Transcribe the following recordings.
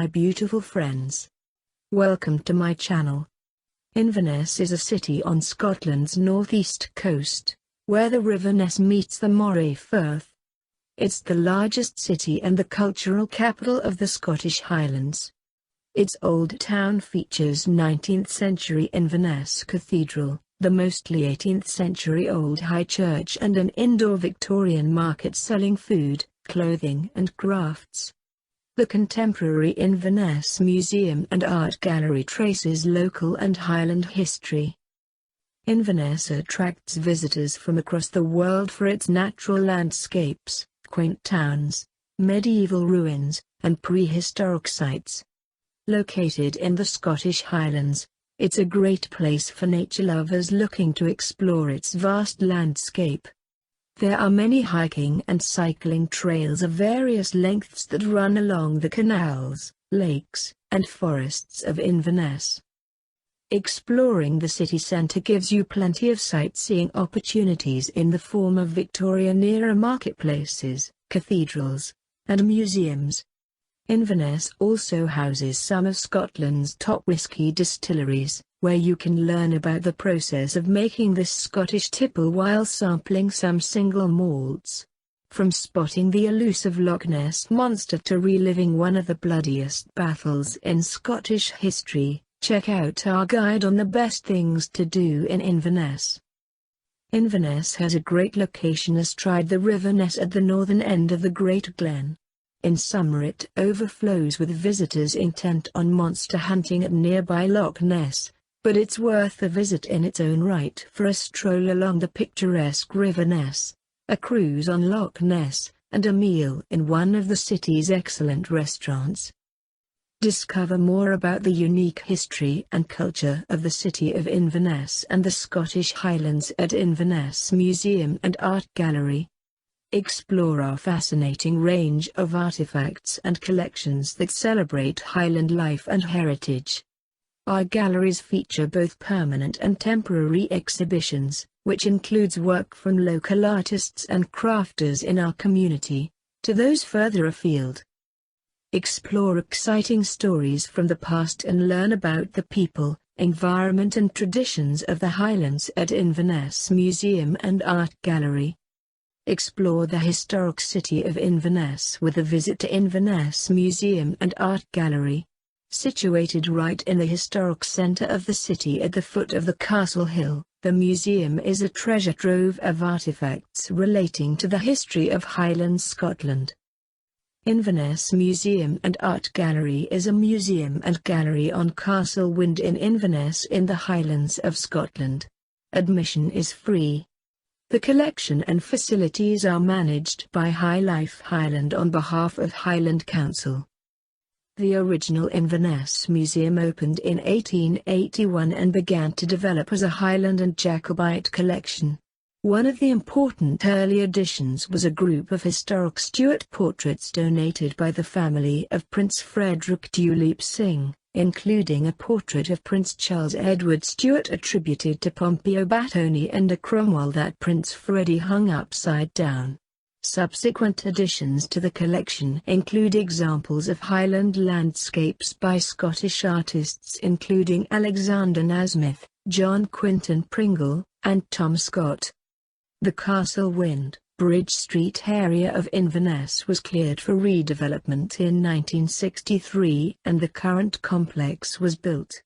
my beautiful friends. Welcome to my channel. Inverness is a city on Scotland's northeast coast, where the River Ness meets the Moray Firth. It's the largest city and the cultural capital of the Scottish Highlands. Its old town features 19th-century Inverness Cathedral, the mostly 18th-century old high church and an indoor Victorian market selling food, clothing and crafts. The contemporary Inverness Museum and Art Gallery traces local and Highland history. Inverness attracts visitors from across the world for its natural landscapes, quaint towns, medieval ruins, and prehistoric sites. Located in the Scottish Highlands, it's a great place for nature lovers looking to explore its vast landscape. There are many hiking and cycling trails of various lengths that run along the canals, lakes, and forests of Inverness. Exploring the city centre gives you plenty of sightseeing opportunities in the form of Victorian-era marketplaces, cathedrals, and museums. Inverness also houses some of Scotland's top whisky distilleries, where you can learn about the process of making this Scottish tipple while sampling some single malts. From spotting the elusive Loch Ness monster to reliving one of the bloodiest battles in Scottish history, check out our guide on the best things to do in Inverness. Inverness has a great location astride the River Ness at the northern end of the Great Glen. In summer it overflows with visitors intent on monster hunting at nearby Loch Ness, but it's worth a visit in its own right for a stroll along the picturesque River Ness, a cruise on Loch Ness, and a meal in one of the city's excellent restaurants. Discover more about the unique history and culture of the city of Inverness and the Scottish Highlands at Inverness Museum and Art Gallery. Explore our fascinating range of artifacts and collections that celebrate Highland life and heritage. Our galleries feature both permanent and temporary exhibitions, which includes work from local artists and crafters in our community, to those further afield. Explore exciting stories from the past and learn about the people, environment and traditions of the Highlands at Inverness Museum and Art Gallery. Explore the historic city of Inverness with a visit to Inverness Museum and Art Gallery. Situated right in the historic centre of the city at the foot of the Castle Hill, the museum is a treasure trove of artifacts relating to the history of Highland Scotland. Inverness Museum and Art Gallery is a museum and gallery on Castle Wynd in Inverness in the Highlands of Scotland. Admission is free. The collection and facilities are managed by High Life Highland on behalf of Highland Council. The original Inverness Museum opened in 1881 and began to develop as a Highland and Jacobite collection. One of the important early additions was a group of historic Stuart portraits donated by the family of Prince Frederick Duleep Singh, including a portrait of Prince Charles Edward Stuart attributed to Pompeo Batoni and a Cromwell that Prince Freddie hung upside down. Subsequent additions to the collection include examples of Highland landscapes by Scottish artists including Alexander Nasmyth, John Quinton Pringle, and Tom Scott. The Castle Wynd, Bridge Street area of Inverness was cleared for redevelopment in 1963 and the current complex was built.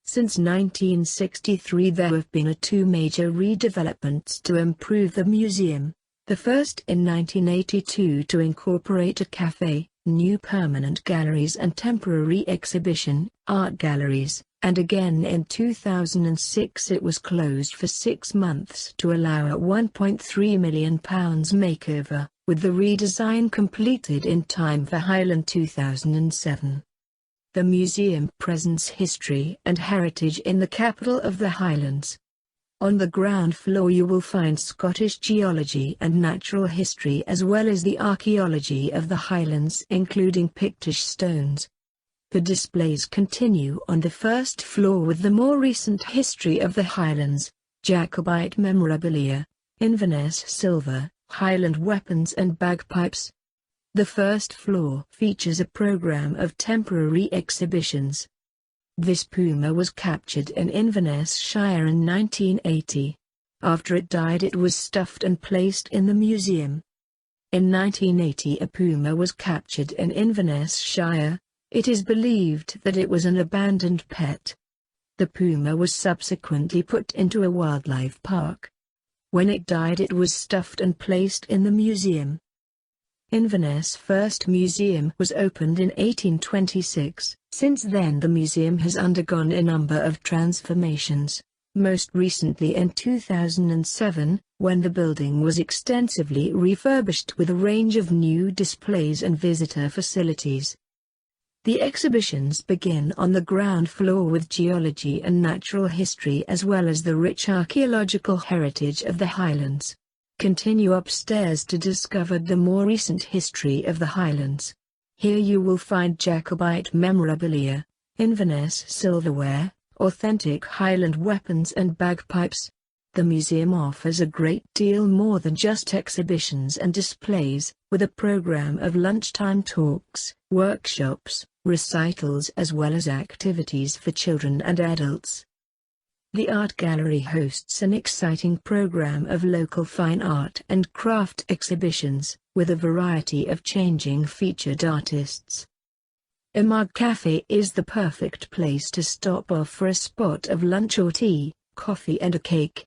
Since 1963 there have been two major redevelopments to improve the museum. The first in 1982 to incorporate a cafe, new permanent galleries and temporary exhibition, art galleries, and again in 2006 it was closed for 6 months to allow a £1.3 million makeover, with the redesign completed in time for Highland 2007. The museum presents history and heritage in the capital of the Highlands. On the ground floor you will find Scottish geology and natural history as well as the archaeology of the Highlands including Pictish stones. The displays continue on the first floor with the more recent history of the Highlands, Jacobite memorabilia, Inverness silver, Highland weapons and bagpipes. The first floor features a program of temporary exhibitions. This puma was captured in Inverness Shire in 1980. After it died, it was stuffed and placed in the museum. In 1980 a puma was captured in Inverness Shire. It is believed that it was an abandoned pet. The puma was subsequently put into a wildlife park. When it died, it was stuffed and placed in the museum. Inverness First Museum was opened in 1826. Since then the museum has undergone a number of transformations, most recently in 2007, when the building was extensively refurbished with a range of new displays and visitor facilities. The exhibitions begin on the ground floor with geology and natural history as well as the rich archaeological heritage of the Highlands. Continue upstairs to discover the more recent history of the Highlands. Here you will find Jacobite memorabilia, Inverness silverware, authentic Highland weapons and bagpipes. The museum offers a great deal more than just exhibitions and displays, with a program of lunchtime talks, workshops, recitals as well as activities for children and adults. The art gallery hosts an exciting program of local fine art and craft exhibitions, with a variety of changing featured artists. A mug cafe is the perfect place to stop off for a spot of lunch or tea, coffee and a cake.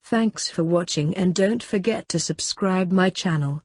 Thanks for watching and don't forget to subscribe my channel.